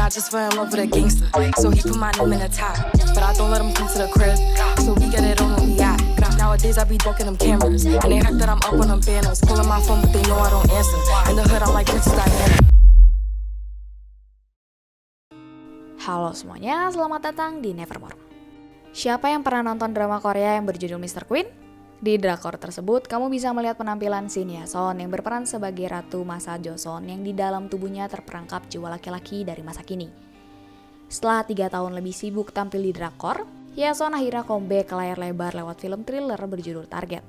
I just fell in love with a gangster, so he put my name in the top. But I don't let him come to the crib, so we get it on when we out. Nowadays I be ducking them cameras, and they heard that I'm up on them banners. Calling my phone but they know I don't answer. In the hood I'm like Princess Diana. Halo semuanya, selamat datang di Nevermore. Siapa yang pernah nonton drama Korea yang berjudul Mr. Queen? Di drakor tersebut, kamu bisa melihat penampilan Shin Hye-sun yang berperan sebagai ratu masa Joseon yang di dalam tubuhnya terperangkap jiwa laki-laki dari masa kini. Setelah 3 tahun lebih sibuk tampil di drakor, Hye-sun akhirnya comeback ke layar lebar lewat film thriller berjudul Target.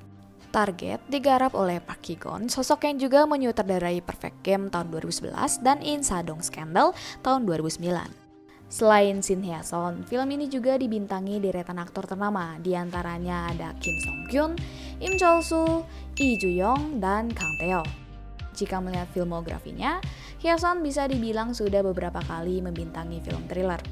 Target digarap oleh Park Ki-gon, sosok yang juga menyutradarai Perfect Game tahun 2011 dan In Sadong Scandal tahun 2009. Selain Shin Hye-sun, film ini juga dibintangi deretan aktor ternama, diantaranya ada Kim Song Kyun, Im Chol Soo, Lee Joo Young, dan Kang Tae-ho. Jika melihat filmografinya, Hye-sun bisa dibilang sudah beberapa kali membintangi film thriller.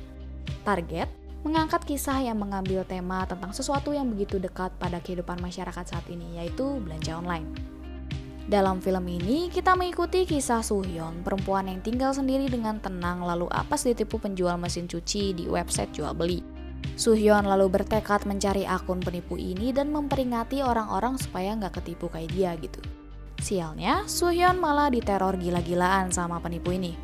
Target mengangkat kisah yang mengambil tema tentang sesuatu yang begitu dekat pada kehidupan masyarakat saat ini, yaitu belanja online. Dalam film ini, kita mengikuti kisah Soo-hyun, perempuan yang tinggal sendiri dengan tenang lalu apes ditipu penjual mesin cuci di website jual beli. Soo-hyun lalu bertekad mencari akun penipu ini dan memperingati orang-orang supaya nggak ketipu kayak dia gitu. Sialnya, Soo-hyun malah diteror gila-gilaan sama penipu ini.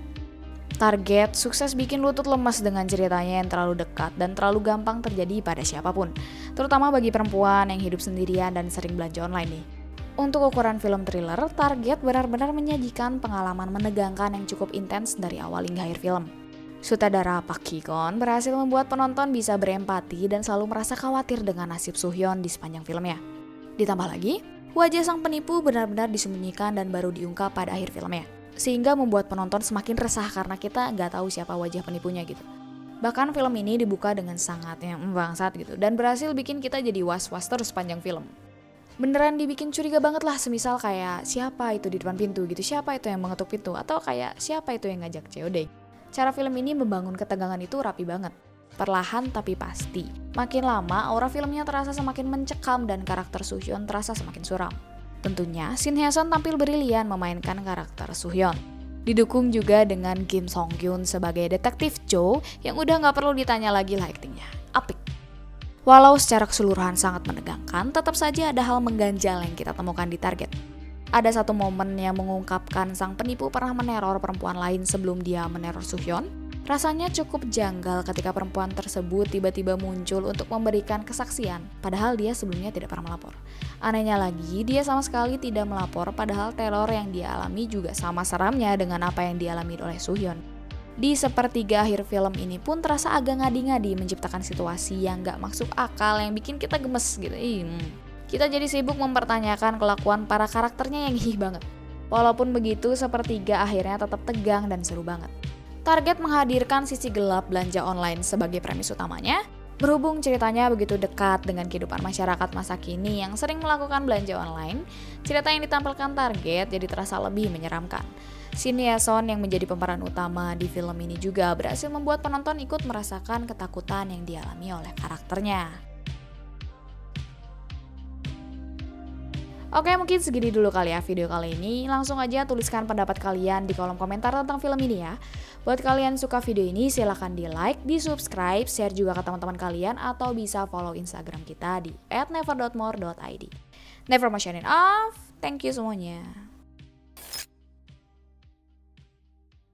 Target sukses bikin lutut lemas dengan ceritanya yang terlalu dekat dan terlalu gampang terjadi pada siapapun, terutama bagi perempuan yang hidup sendirian dan sering belanja online nih. Untuk ukuran film thriller, Target benar-benar menyajikan pengalaman menegangkan yang cukup intens dari awal hingga akhir film. Sutradara Park Ki-gon berhasil membuat penonton bisa berempati dan selalu merasa khawatir dengan nasib Soo-hyun di sepanjang filmnya. Ditambah lagi, wajah sang penipu benar-benar disembunyikan dan baru diungkap pada akhir filmnya, sehingga membuat penonton semakin resah karena kita nggak tahu siapa wajah penipunya gitu. Bahkan film ini dibuka dengan sangat bangsat gitu, dan berhasil bikin kita jadi was-was terus sepanjang film. Beneran dibikin curiga banget lah, semisal kayak siapa itu di depan pintu gitu, siapa itu yang mengetuk pintu, atau kayak siapa itu yang ngajak COD. Cara film ini membangun ketegangan itu rapi banget, perlahan tapi pasti. Makin lama, aura filmnya terasa semakin mencekam dan karakter Soo-hyun terasa semakin suram. Tentunya, Shin Hye-sun tampil brilian memainkan karakter Soo-hyun. Didukung juga dengan Kim Song Kyun sebagai detektif Cho yang udah gak perlu ditanya lagi lah aktingnya, apik. Walau secara keseluruhan sangat menegangkan, tetap saja ada hal mengganjal yang kita temukan di Target. Ada satu momen yang mengungkapkan sang penipu pernah meneror perempuan lain sebelum dia meneror Soo-hyun. Rasanya cukup janggal ketika perempuan tersebut tiba-tiba muncul untuk memberikan kesaksian, padahal dia sebelumnya tidak pernah melapor. Anehnya lagi, dia sama sekali tidak melapor padahal teror yang dia alami juga sama seramnya dengan apa yang dialami oleh Soo-hyun. Di sepertiga akhir film ini pun terasa agak ngadi-ngadi menciptakan situasi yang gak masuk akal yang bikin kita gemes gitu. Kita jadi sibuk mempertanyakan kelakuan para karakternya yang banget. Walaupun begitu, sepertiga akhirnya tetap tegang dan seru banget. Target menghadirkan sisi gelap belanja online sebagai premis utamanya. Berhubung ceritanya begitu dekat dengan kehidupan masyarakat masa kini yang sering melakukan belanja online, cerita yang ditampilkan Target jadi terasa lebih menyeramkan. Shin Hye-sun yang menjadi pemeran utama di film ini juga berhasil membuat penonton ikut merasakan ketakutan yang dialami oleh karakternya. Oke, mungkin segini dulu kali ya video kali ini. Langsung aja tuliskan pendapat kalian di kolom komentar tentang film ini ya. Buat kalian suka video ini, silahkan di like, di subscribe, share juga ke teman-teman kalian, atau bisa follow Instagram kita di @never.more.id. Never signing off, thank you semuanya.